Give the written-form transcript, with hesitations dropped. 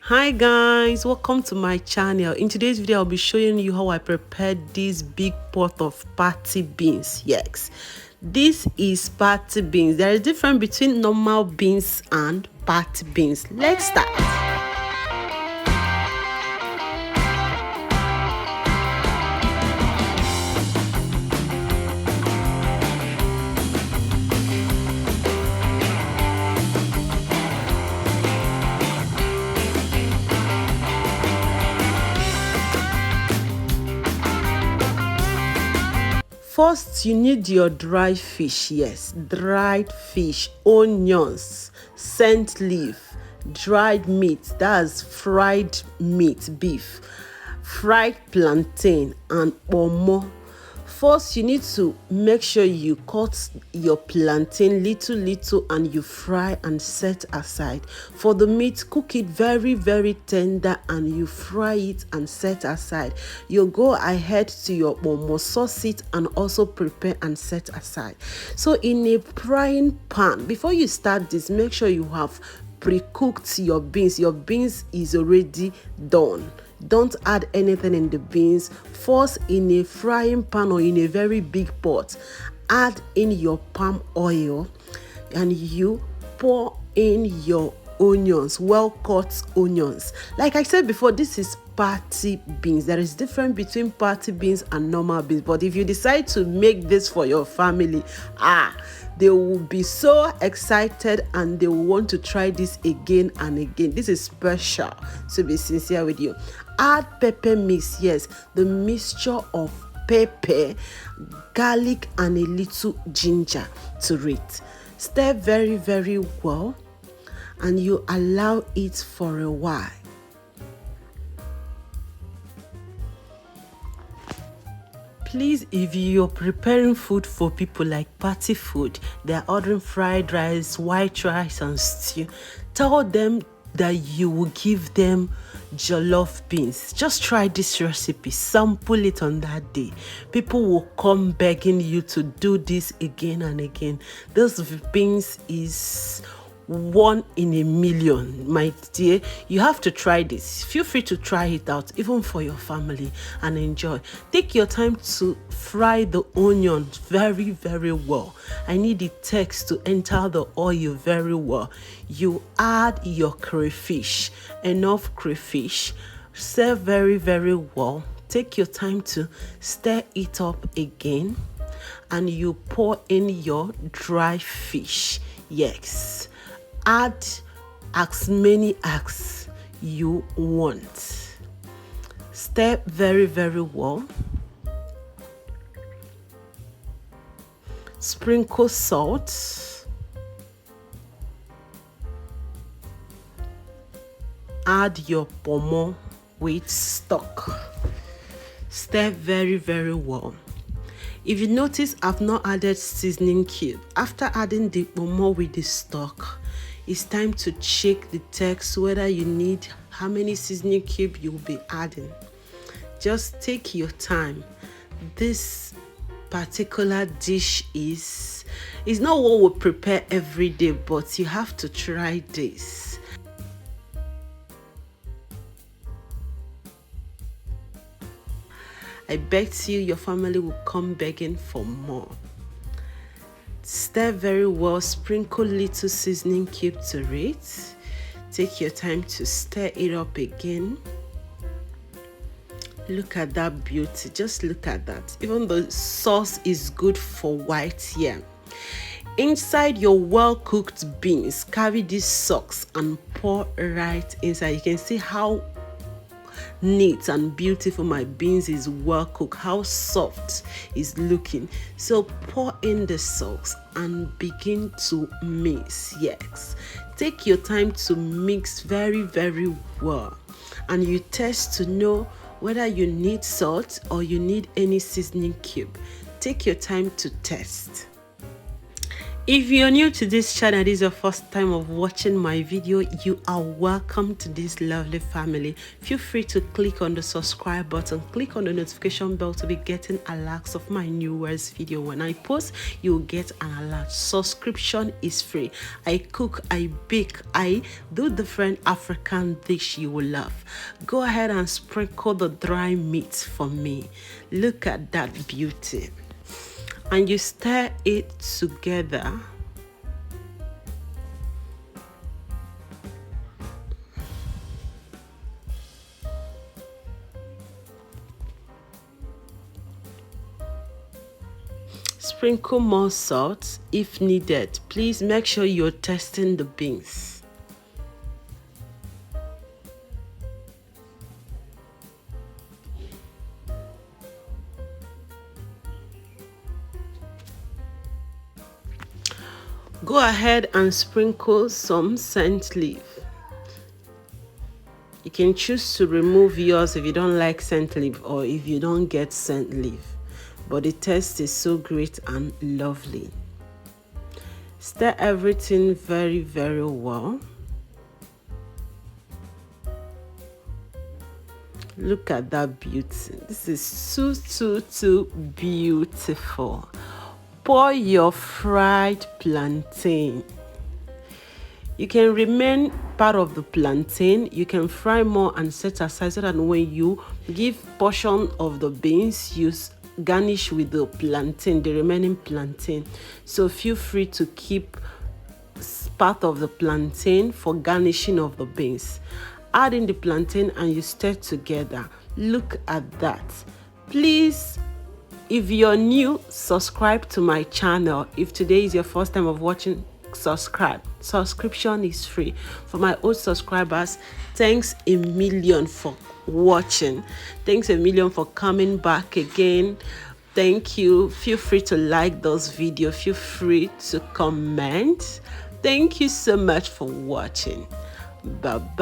Hi guys, welcome to my channel. In today's video I'll be showing you how I prepared this big pot of party beans. Yes, this is party beans. There is a difference between normal beans and party beans. Let's start. First, you need your dry fish. Yes, dried fish, onions, scent leaf, dried meat, that's fried meat, beef, fried plantain, and omo. First, you need to make sure you cut your plantain little and you fry and set aside. For the meat, cook it very tender and you fry it and set aside. You go ahead to your omo, sauce it and also prepare and set aside. So in a frying pan, before you start this, make sure you have pre-cooked your beans. Your beans is already done. Don't add anything in the beans. First, in a frying pan or in a very big pot, add in your palm oil and you pour in your onions, well cut onions. Like I said before, this is party beans. There is difference between party beans and normal beans, but if you decide to make this for your family, they will be so excited and they will want to try this again and again. This is special, to be sincere with you. Add pepper mix. Yes, the mixture of pepper, garlic and a little ginger to it. Stir very well and you allow it for a while. Please, if you're preparing food for people like party food, they're ordering fried rice, white rice and stew, tell them that you will give them jollof beans. Just try this recipe, sample it on that day. People will come begging you to do this again and again. This beans is 1 in a million, my dear. You have to try this. Feel free to try it out, even for your family, and enjoy. Take your time to fry the onion very well. I need the text to enter the oil very well. You add your crayfish, enough crayfish. Serve very well. Take your time to stir it up again, and you pour in your dry fish. Yes, add as many as you want. Stir very well. Sprinkle salt. Add your pomo with stock. Stir very well. If you notice, I've not added seasoning cube. After adding the pomo with the stock, it's time to check the text whether you need how many seasoning cube you'll be adding. Just take your time. This particular dish is not what we prepare every day, but you have to try this. I bet you your family will come begging for more. Stir very well, sprinkle little seasoning cube to it. Take your time to stir it up again. Look at that beauty, just look at that. Even the sauce is good for white here. Inside your well-cooked beans, carry this sauce and pour right inside. You can see how neat and beautiful my beans is, well cooked, how soft is looking. So pour in the sauce and begin to mix. Yes, take your time to mix very well, and you test to know whether you need salt or you need any seasoning cube. Take your time to test. If you're new to this channel, this is your first time of watching my video, you are welcome to this lovely family. Feel free to click on the subscribe button, click on the notification bell to be getting alerts of my newest video. When I post, you'll get an alert. Subscription is free. I cook, I bake, I do different African dish you will love. Go ahead and sprinkle the dry meat for me. Look at that beauty. And you stir it together. Sprinkle more salt if needed. Please make sure you're testing the beans. Go ahead and sprinkle some scent leaf. You can choose to remove yours if you don't like scent leaf or if you don't get scent leaf. But the taste is so great and lovely. Stir everything very, very well. Look at that beauty. This is too beautiful. Pour your fried plantain. You can remain part of the plantain. You can fry more and set aside so that when you give portion of the beans, you garnish with the plantain, the remaining plantain. So feel free to keep part of the plantain for garnishing of the beans. Add in the plantain and you stir together. Look at that. Please, if you're new, subscribe to my channel. If today is your first time of watching, subscribe. Subscription is free. For my old subscribers, thanks a million for watching. Thanks a million for coming back again. Thank you. Feel free to like those videos. Feel free to comment. Thank you so much for watching. Bye-bye.